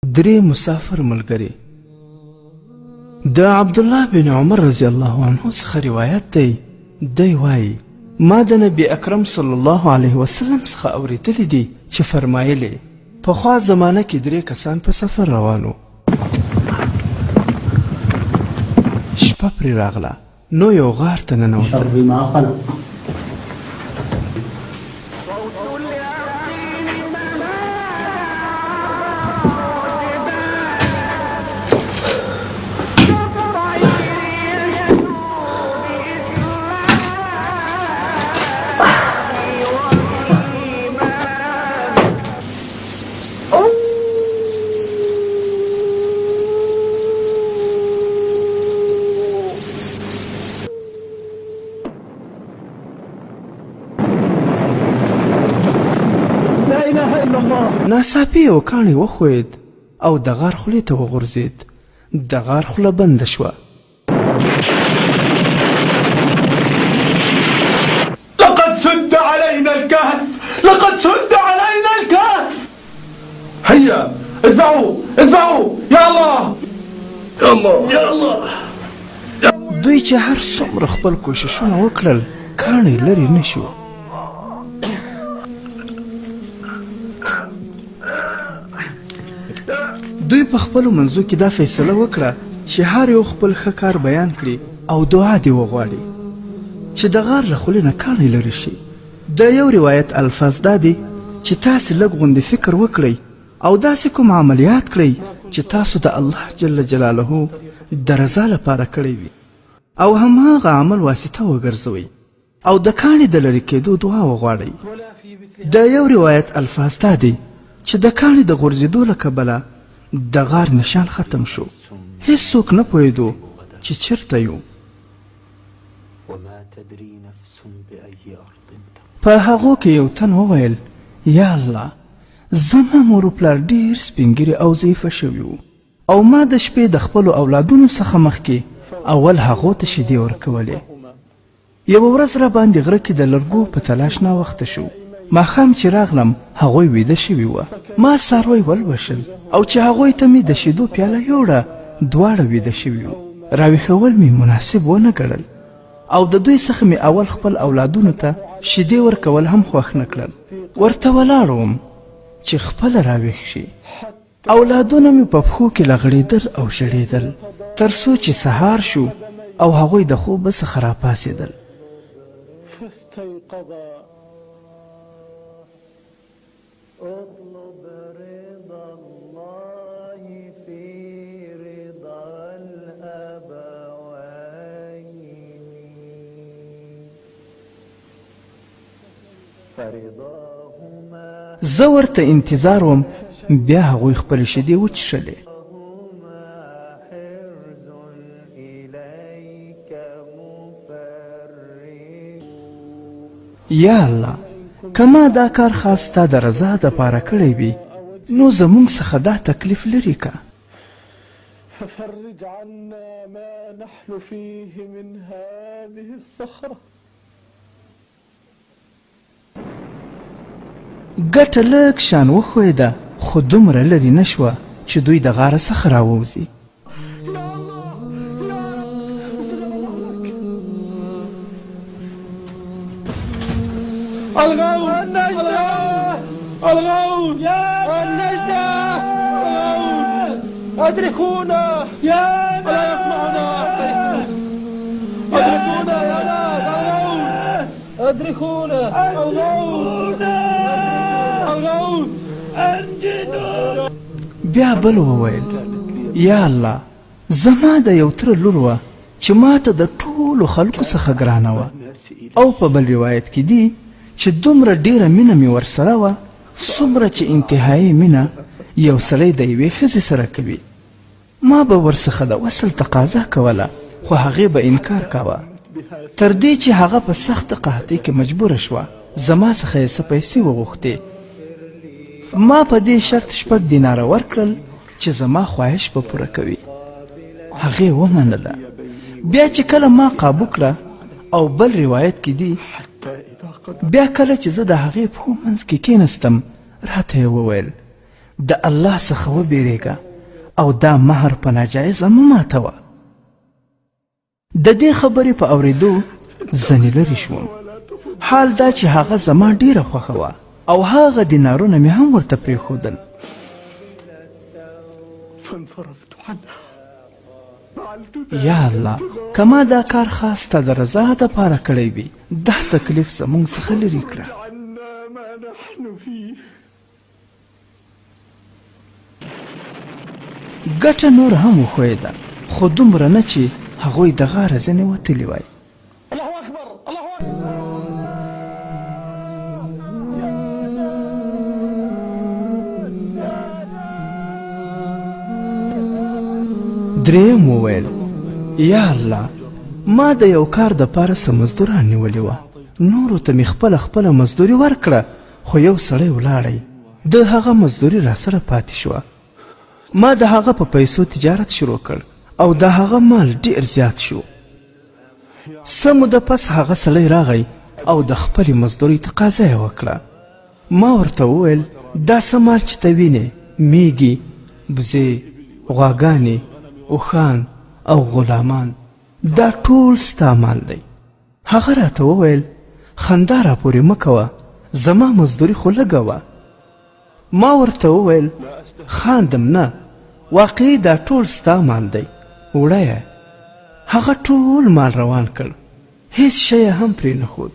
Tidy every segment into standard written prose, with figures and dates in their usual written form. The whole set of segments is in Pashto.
درې مسافر ملګري. د عبدالله بن عمر رضی الله عنه څخه روایت دی. دی وایي ما د نبی اکرم صلی الله علیه وسلم څخه اورېدلی دي چې فرمایلی پخوا زمانه کې درې کسان په سفر روانو. شپه پرې راغله نو یو غار ته ننوتل. ناڅاپي یو کاڼی وښوید او د غار خولې ته وغورځېد. د غار خوله بنده شوه. لقد سد علينا الكهف، لقد سد علينا الكهف. هيا ادفعوا ادفعوا يا الله يا الله يا الله. دوی چې هر څومره خپل کوششونه وکړل کاڼی لرې نه شو. دوی په خپلو منځو کې دا فیصله وکړه چې هر یو خپل ښه کار بیان کړي او دعا دې وغواړي چې د غار له خولې نه کاڼی لرې شي. د یو روایت الفاظ دا دي چې تاسې لږ غوندې فکر وکړئ او داسې کوم عملیات کړئ چې تاسو د الله جل جلاله د رضا لپاره کړی وي او هماغه عمل واسطه وګرځوئ او د کاڼي د لرې کېدو دعا وغواړئ. د یو روایت الفاظ دا دي چې د کاڼي د غورځېدو له کبله د غار نشان ختم شو. هیڅوک نه پوهېدو چې چېرته یو. په هغو کې یو تن وویل یا الله زما مور و پلار ډېر سپینګیري او ضعیفه شوي وو او ما د شپې د خپلو اولادونو څخه مخکې اول هغو ته شیدې ورکولې. یوه ورځ را باندې غره کې د لرګو په تلاش ناوخته شو. ماښام چې راغلم هغوی ویده شوي وه. ما څاروی ولوشل او چې هغوی ته مې د شیدو پیاله یوړه دواړه ویده شوي وو. راویښول مې مناسب ونه ګڼل او د دوی څخه مې اول خپل اولادونو ته شیدې ورکول هم خوښ نه کړل. ورته ولاړ وم چې خپله راویښ شي. اولادونه مې په پښو کې لغړېدل او ژړېدل تر څو چې سهار شو او هغوی د خوبه څخه راپاڅېدل. اطلب رضا الله في رضا الأبوين فرضاهما. زه ورته انتظار وم بیا هغوی خپلې شیدې وڅښلې. یا الله که ما دا کار خاص ستا د رضا دپاره کړی وي نو زموږ څخه دا تکلیف لرې که. ففرج عنا ما نحن فيه من هذه الصخرة. ګټه لږ شان وښویده خو دومره لرې نه شوه چې دوی د غاره څخه راووځي. الغوث النجدة الغوث النجدة الغوث أدركونا يا لا يسمعنا أدركونا يا ناس أدركونا الغوث الغوث أنجدوا. بیا بل وویل یا الله زما د یو تره لور وه چې ما ته د ټولو خلکو څخه ګرانه وه او په بل روایت کې دي چې دومره ډیره مینه مې ورسره وه څومره چې انتهایي مینه یو سړی د یوې ښځې سره کوي. ما به ورڅخه د وصل تقاضا کوله خو هغې به انکار کاوه تر دې چې هغه په سخته قحطۍ کې مجبوره شوه. زما څخه یې څه پیسې وغوښتې. ما په دې شرط 6 دیناره ورکړل چې زما خواهش به پوره کوي. هغې ومنله. بیا چې کله ما قابو کړه او بل روایت کې دي بیا کله چې زه د هغې پښو منځ کې کېنستم راته یې وویل د الله څخه وبېرېږه او دا مهر په ناجایزه مه ماتوه. د دې خبرې په اورېدو ځنې لرې شوم. حال دا چې هغه زما ډېره خوښه وه او هغه دینارونه مې هم ورته پرېښودل. فانصرفت عنها. یا الله، که ما دا کار خاص ستا د رضا دپاره کړی وي، دا تکلیف زموږ څخه لرې کړه. عنا ما نحن فيه. ګټه نور هم وښویېده، خو دومره نه چې هغوی د غاره ځینې وتلي وای. الله أكبر الله أكبر. دریم وویل یا الله، ما د یو کار دپاره څه مزدوران نیولې وه، نورو ته مې خپله مزدوري ورکړه، خو یو سړی ولاړی، د هغه مزدوري راسره پاتې شوه. ما د هغه په پیسو تجارت شروع کړ او د هغه مال ډیر زیات شو. څه موده پس هغه سړی راغی او د خپلې مزدورۍ تقاضا یې وکړه. ما ورته وویل دا څه مال چې ته وینې، میږي، بزې، غواګانې، اوښان او غلامان، دا ټول ستا مال دی. هغه راته وویل خندا راپورې مه کوه، زما مزدوري خو لږه وه. ما ورته وویل خاندم نه، واقعي دا ټول ستا مال دی، وړه. هغه ټول مال روان کړ، هیڅ شی هم پرې نه ښود.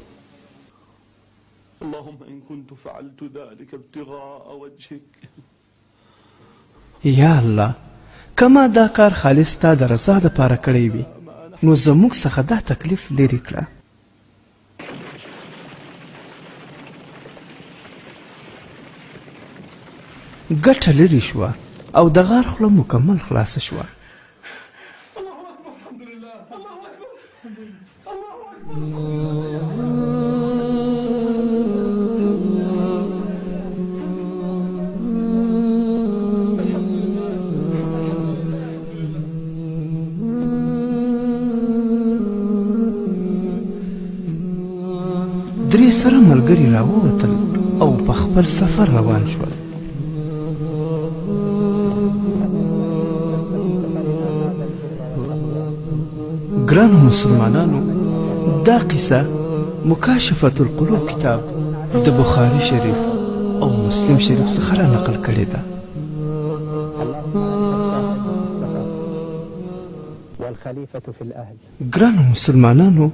اللهم إن كنت فعلت ذلك ابتغاء وجهك. یا الله، که ما دا کار خالص ستا د رضا دپاره کړی وي، نو زموږ څخه دا تکلیف لرې کړه. ګټه لرې شوه او د غار خوله مکمل خلاصه شوه. درې سره ملګري راووتل او په خپل سفر روان شول. ګرانو مسلمانانو، دا قصه مکاشفة القلوب کتاب د بخاري شریف او مسلم شریف څخه را نقل کړې ده. ګرانو مسلمانانو،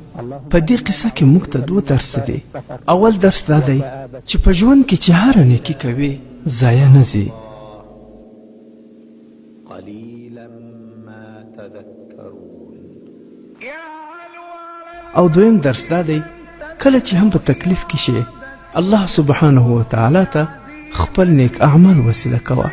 په دې قصه کې موږ ته دوه درس دي. اول درس دا دی چې په ژوند کې چې هره نیکي کوې ضایع نه ځي. او دویم درس دا دی کله چې هم په تکلیف کې شي، الله سبحانه وتعالی ته خپل نیک اعمال وسیله کوه.